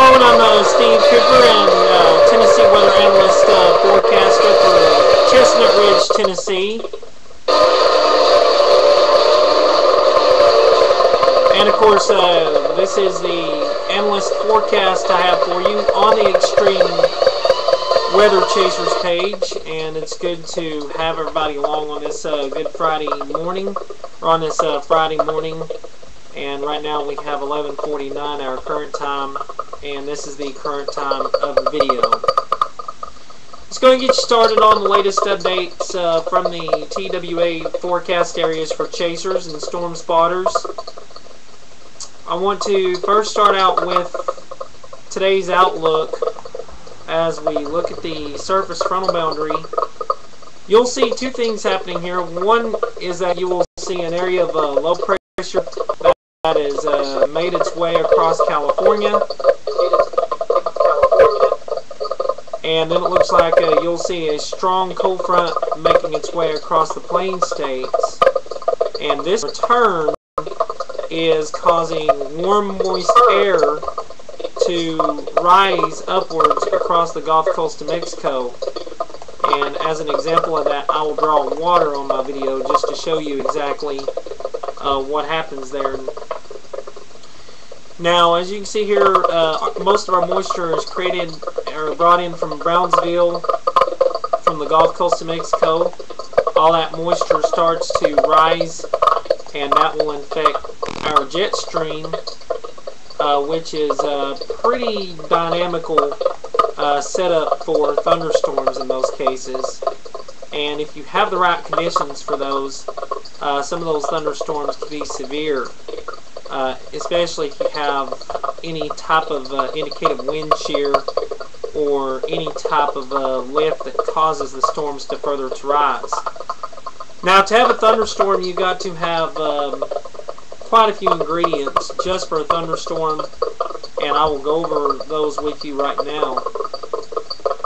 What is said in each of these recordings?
Hello, and I'm Steve Cooper, and Tennessee weather analyst forecaster for Chestnut Ridge, Tennessee. And of course, this is the analyst forecast I have for you on the Extreme Weather Chasers page, and it's good to have everybody along on this Good Friday morning, or on this Friday morning. And right now we have 11:49 our current time, and this is the current time of the video. It's going to get you started on the latest updates from the TWA forecast areas for chasers and storm spotters. I want to first start out with today's outlook. As we look at the surface frontal boundary, you'll see two things happening here. One is that you will see an area of low pressure that has made its way across California, and then it looks like you'll see a strong cold front making its way across the plain states, and this return is causing warm moist air to rise upwards across the Gulf Coast of Mexico. And as an example of that, I will draw water on my video just to show you exactly what happens there. Now, as you can see here, most of our moisture is created or brought in from Brownsville, from the Gulf Coast of Mexico. All that moisture starts to rise, and that will infect our jet stream, which is a pretty dynamical setup for thunderstorms in those cases. And if you have the right conditions for those, some of those thunderstorms can be severe, especially if you have any type of indicated wind shear or any type of lift that causes the storms to further to rise. Now, to have a thunderstorm, you've got to have quite a few ingredients just for a thunderstorm, and I will go over those with you right now.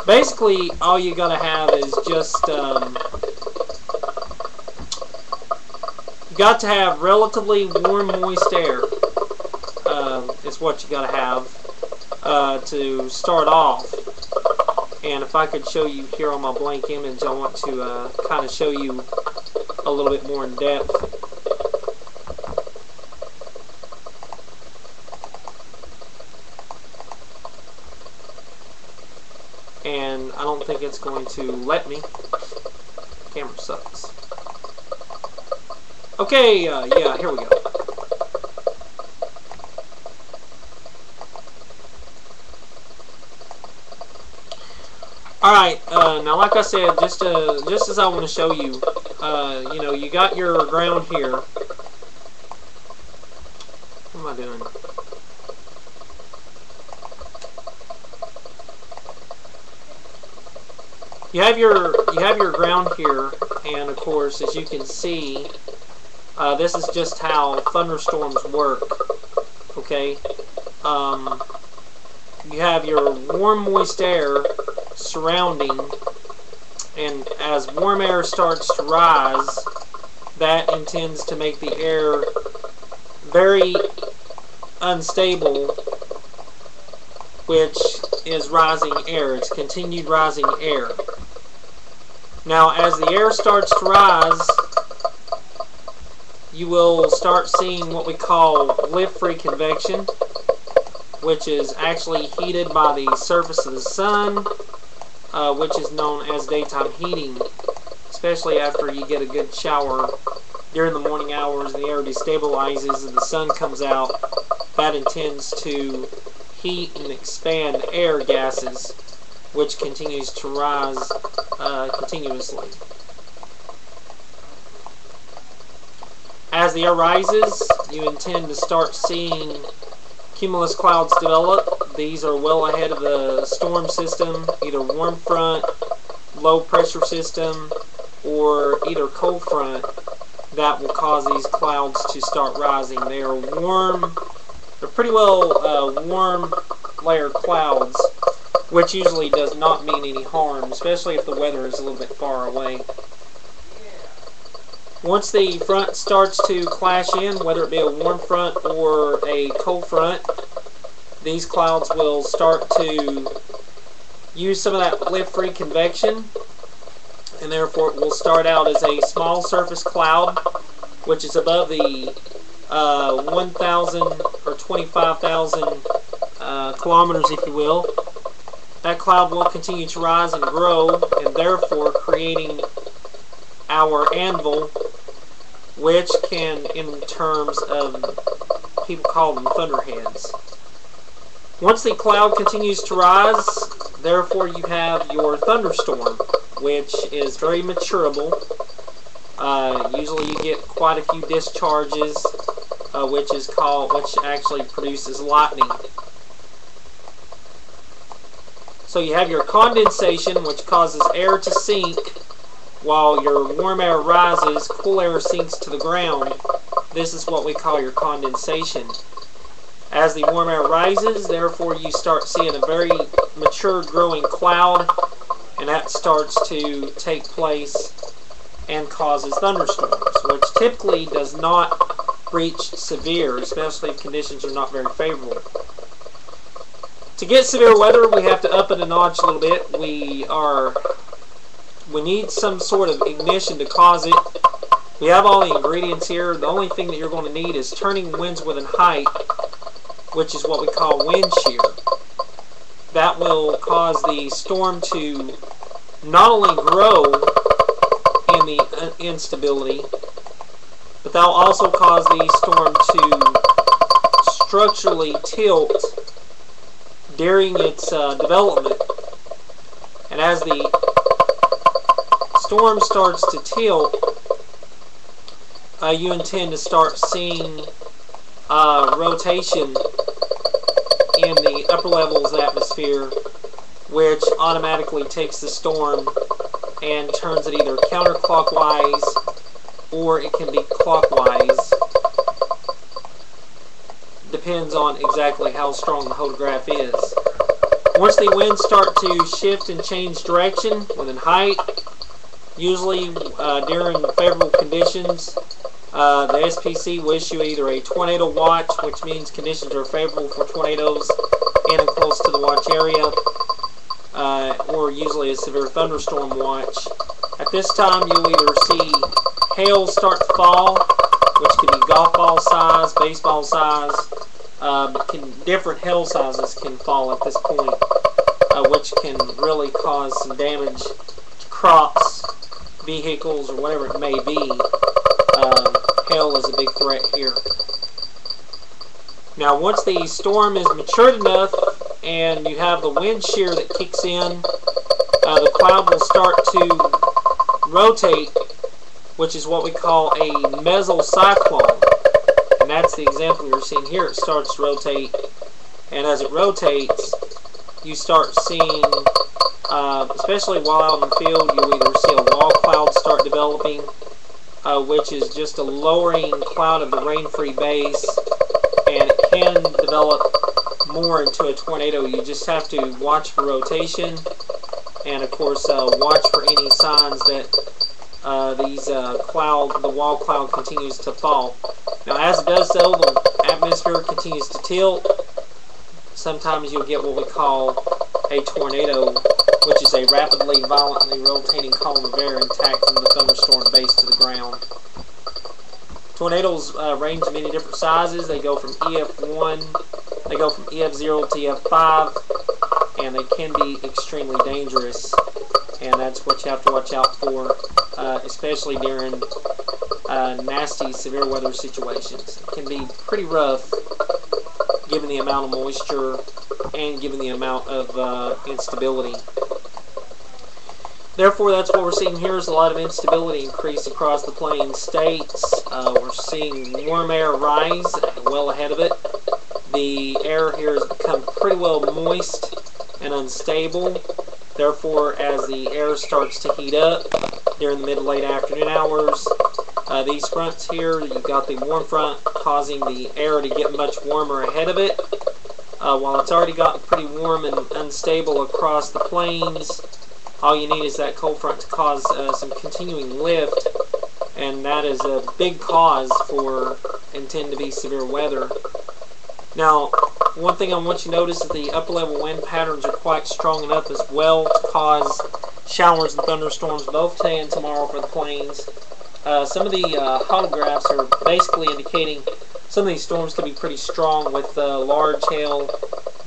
Basically, all you gotta have is just you got to have relatively warm, moist air. Is what you gotta have to start off. And if I could show you here on my blank image, I want to kind of show you a little bit more in depth. And I don't think it's going to let me. Camera sucks. Okay, yeah, here we go. Alright, now like I said, just as I want to show you, you know, you got your ground here. What am I doing? You have your ground here, and of course, as you can see, this is just how thunderstorms work. Okay, you have your warm, moist air surrounding, and as warm air starts to rise, that intends to make the air very unstable, which is rising air. It's continued rising air. Now, as the air starts to rise, you will start seeing what we call lift-free convection, which is actually heated by the surface of the sun, which is known as daytime heating, especially after you get a good shower during the morning hours and the air destabilizes and the sun comes out. That intends to heat and expand air gases, which continues to rise continuously. As the air rises, you intend to start seeing cumulus clouds develop. These are well ahead of the storm system, either warm front, low pressure system, or either cold front that will cause these clouds to start rising. They are warm, they're pretty well warm layer clouds, which usually does not mean any harm, especially if the weather is a little bit far away. Once the front starts to clash in, whether it be a warm front or a cold front, these clouds will start to use some of that lift-free convection, and therefore it will start out as a small surface cloud, which is above the 1,000 or 25,000 kilometers, if you will. That cloud will continue to rise and grow, and therefore creating our anvil, which can, in terms of, people call them thunderheads. Once the cloud continues to rise, therefore you have your thunderstorm, which is very maturable. Usually you get quite a few discharges, which actually produces lightning. So you have your condensation, which causes air to sink while your warm air rises, cool air sinks to the ground. This is what we call your condensation. As the warm air rises, therefore you start seeing a very mature growing cloud, and that starts to take place and causes thunderstorms, which typically does not reach severe, especially if conditions are not very favorable. To get severe weather, we have to up it a notch a little bit. We need some sort of ignition to cause it. We have all the ingredients here. The only thing that you're going to need is turning winds within height, which is what we call wind shear. That will cause the storm to not only grow in the instability, but that will also cause the storm to structurally tilt during its development. And as the storm starts to tilt, you intend to start seeing rotation in the upper levels of the atmosphere, which automatically takes the storm and turns it either counterclockwise or it can be clockwise. Depends on exactly how strong the hodograph is. Once the winds start to shift and change direction within height, usually during favorable conditions, the SPC will issue either a tornado watch, which means conditions are favorable for tornadoes in and close to the watch area, or usually a severe thunderstorm watch. At this time, you'll either see hail start to fall, which can be golf ball size, baseball size. Different hail sizes can fall at this point, which can really cause some damage to crops, vehicles, or whatever it may be. Hail is a big threat here. Now, once the storm is matured enough and you have the wind shear that kicks in, the cloud will start to rotate, which is what we call a mesocyclone. And that's the example you're seeing here. It starts to rotate, and as it rotates, you start seeing, especially while out in the field, you'll either see a wall cloud start developing, which is just a lowering cloud of the rain-free base, and it can develop more into a tornado. You just have to watch for rotation, and of course watch for any signs that the wall cloud continues to fall. Now, as it does so, the atmosphere continues to tilt. Sometimes you'll get what we call a tornado, which is a rapidly, violently rotating column of air intact from the thunderstorm base to the ground. Tornadoes range in many different sizes. They go from EF1, they go from EF0 to EF5, and they can be extremely dangerous. And that's what you have to watch out for, especially during nasty, severe weather situations. It can be pretty rough, given the amount of moisture and given the amount of instability. Therefore, that's what we're seeing here is a lot of instability increase across the plain states. We're seeing warm air rise well ahead of it. The air here has become pretty well moist and unstable. Therefore, as the air starts to heat up during the mid to late afternoon hours, these fronts here, you've got the warm front causing the air to get much warmer ahead of it. While it's already gotten pretty warm and unstable across the plains, all you need is that cold front to cause some continuing lift, and that is a big cause for intend to be severe weather. Now, one thing I want you to notice is the upper level wind patterns are quite strong enough as well to cause showers and thunderstorms both today and tomorrow for the plains. Some of the holographs are basically indicating some of these storms could be pretty strong with large hail,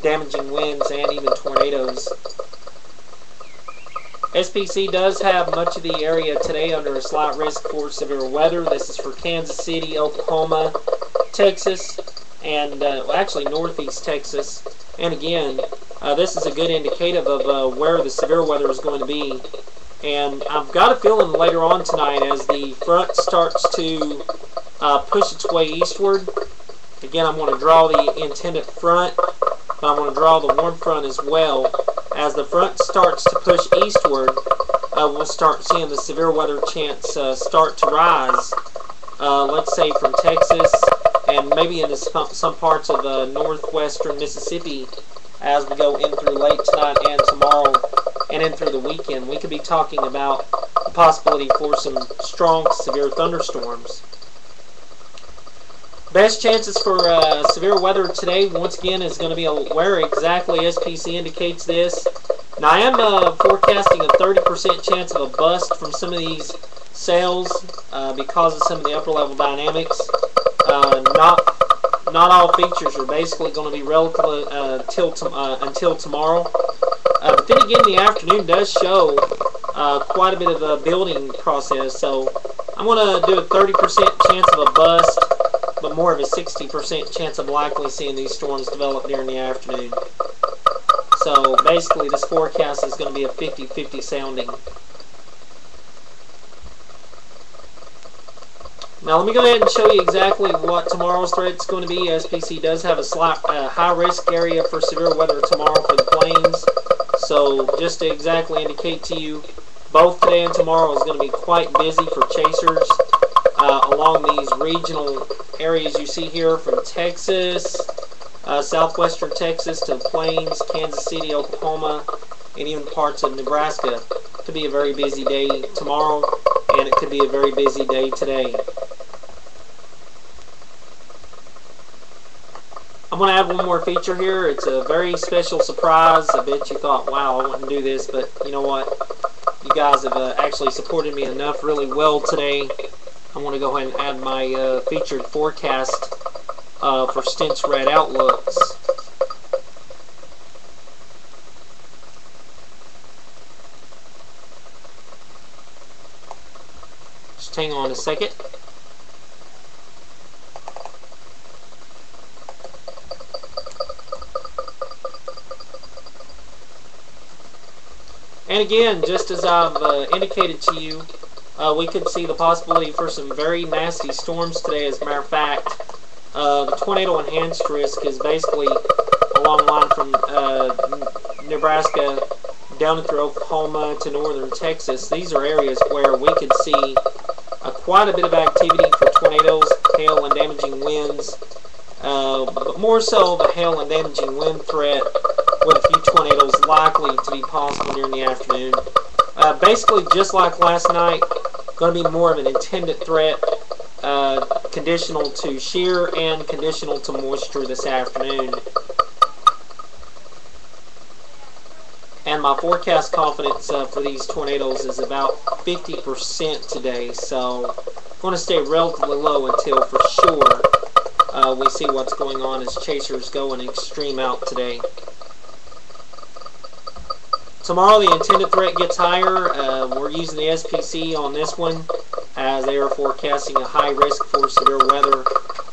damaging winds, and even tornadoes. SPC does have much of the area today under a slight risk for severe weather. This is for Kansas City, Oklahoma, Texas, and actually northeast Texas. And again, this is a good indicative of where the severe weather is going to be. And I've got a feeling later on tonight as the front starts to push its way eastward. Again, I'm going to draw the intended front, but I'm going to draw the warm front as well. As the front starts to push eastward, we'll start seeing the severe weather chance start to rise. Let's say from Texas and maybe into some parts of northwestern Mississippi as we go in through late tonight and tomorrow and in through the weekend. We could be talking about the possibility for some strong severe thunderstorms. Best chances for severe weather today, once again, is going to be where exactly SPC indicates this. Now, I am forecasting a 30% chance of a bust from some of these sails because of some of the upper level dynamics. Not all features are basically going to be relative until tomorrow. But then again, the afternoon does show quite a bit of a building process. So I'm going to do a 30% chance of a bust, but more of a 60% chance of likely seeing these storms develop during the afternoon. So basically, this forecast is going to be a 50-50 sounding. Now let me go ahead and show you exactly what tomorrow's threat is going to be. SPC does have a slight high risk area for severe weather tomorrow for the plains. So just to exactly indicate to you, both today and tomorrow is going to be quite busy for chasers along these regional areas you see here from Texas, southwestern Texas to the plains, Kansas City, Oklahoma, and even parts of Nebraska. It could be a very busy day tomorrow, and it could be a very busy day today. I'm going to add one more feature here. It's a very special surprise. I bet you thought, wow, I wouldn't do this, but you know what? You guys have actually supported me enough really well today. I'm going to go ahead and add my featured forecast for Stents Red Outlooks. Just hang on a second. And again, just as I've indicated to you, we could see the possibility for some very nasty storms today. As a matter of fact, the tornado enhanced risk is basically a long line from Nebraska down through Oklahoma to northern Texas. These are areas where we could see quite a bit of activity for tornadoes, hail, and damaging winds. But more so the hail and damaging wind threat, with a few tornadoes likely to be possible during the afternoon. Basically, just like last night, going to be more of an intended threat, conditional to shear and conditional to moisture this afternoon. And my forecast confidence for these tornadoes is about 50% today, so I'm going to stay relatively low until for sure we see what's going on as chasers go an extreme out today. Tomorrow the intended threat gets higher. We're using the SPC on this one as they are forecasting a high risk for severe weather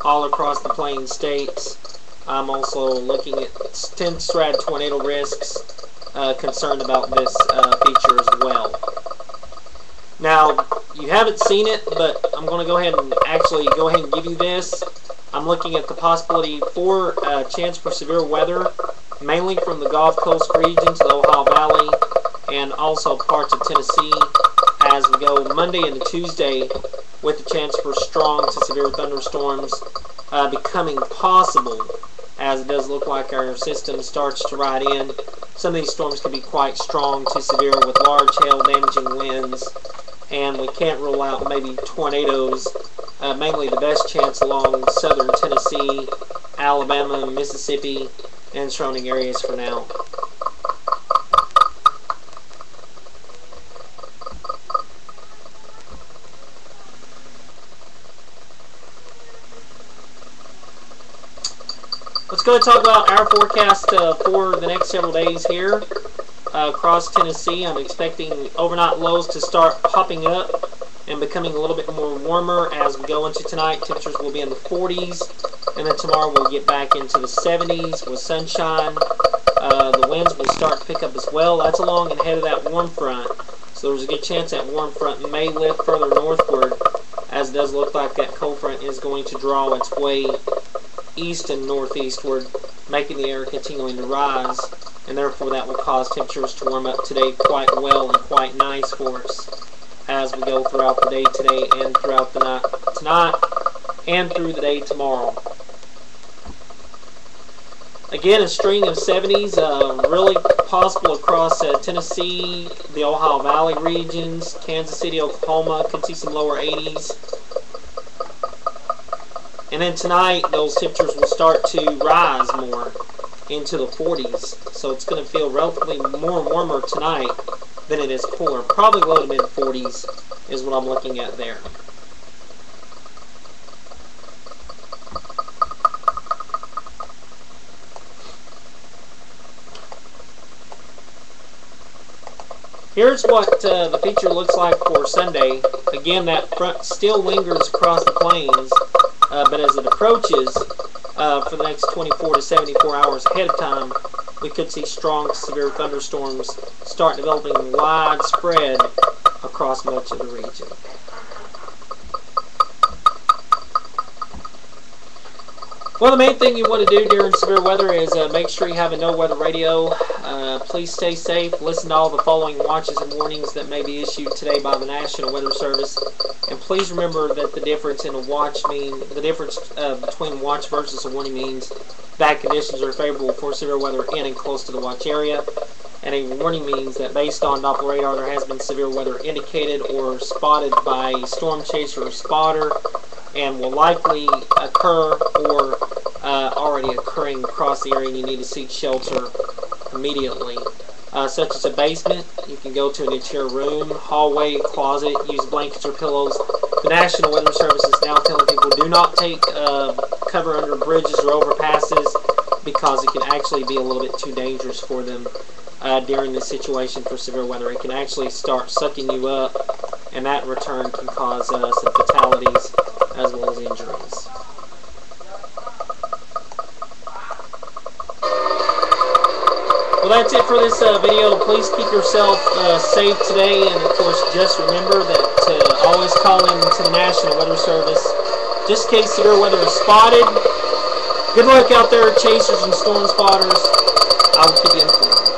all across the plain states. I'm also looking at Stenstrad tornado risks, concerned about this feature as well. Now, you haven't seen it, but I'm going to go ahead and give you this. I'm looking at the possibility for chance for severe weather, mainly from the Gulf Coast region to the Ohio Valley, and also parts of Tennessee, as we go Monday into Tuesday, with the chance for strong to severe thunderstorms becoming possible, as it does look like our system starts to ride in. Some of these storms can be quite strong to severe with large hail, damaging winds, and we can't rule out maybe tornadoes, mainly the best chance along southern Tennessee, Alabama, Mississippi, and surrounding areas for now. Let's go and talk about our forecast for the next several days here across Tennessee. I'm expecting overnight lows to start popping up and becoming a little bit more warmer as we go into tonight. Temperatures will be in the 40s, and then tomorrow we'll get back into the 70s with sunshine. The winds will start to pick up as well. That's along and ahead of that warm front, so there's a good chance that warm front may lift further northward, as it does look like that cold front is going to draw its way east and northeastward, making the air continuing to rise, and therefore that will cause temperatures to warm up today quite well and quite nice for us as we go throughout the day today and throughout the night tonight and through the day tomorrow. Again, a string of 70s really possible across Tennessee, the Ohio Valley regions, Kansas City, Oklahoma, could see some lower 80s. And then tonight, those temperatures will start to rise more into the 40s. So it's going to feel relatively more warmer tonight than it is cooler. Probably low to mid 40s is what I'm looking at there. Here's what the feature looks like for Sunday. Again, that front still lingers across the plains, but as it approaches for the next 24 to 74 hours ahead of time, we could see strong, severe thunderstorms start developing widespread across much of the region. Well, the main thing you want to do during severe weather is make sure you have a no-weather radio. Please stay safe. Listen to all the following watches and warnings that may be issued today by the National Weather Service. And please remember that the difference in a watch between watch versus a warning means bad conditions are favorable for severe weather in and close to the watch area. And a warning means that based on Doppler radar, there has been severe weather indicated or spotted by a storm chaser or spotter, and will likely occur or already occurring across the area, and you need to seek shelter immediately. Such as a basement, you can go to an interior room, hallway, closet, use blankets or pillows. The National Weather Service is now telling people do not take cover under bridges or overpasses, because it can actually be a little bit too dangerous for them during this situation for severe weather. It can actually start sucking you up, and that in return can cause some fatalities as well as injuries. Well, that's it for this video. Please keep yourself safe today, and of course just remember that to always call in to the National Weather Service just in case severe weather is spotted. Good luck out there, chasers and storm spotters. I will keep you informed.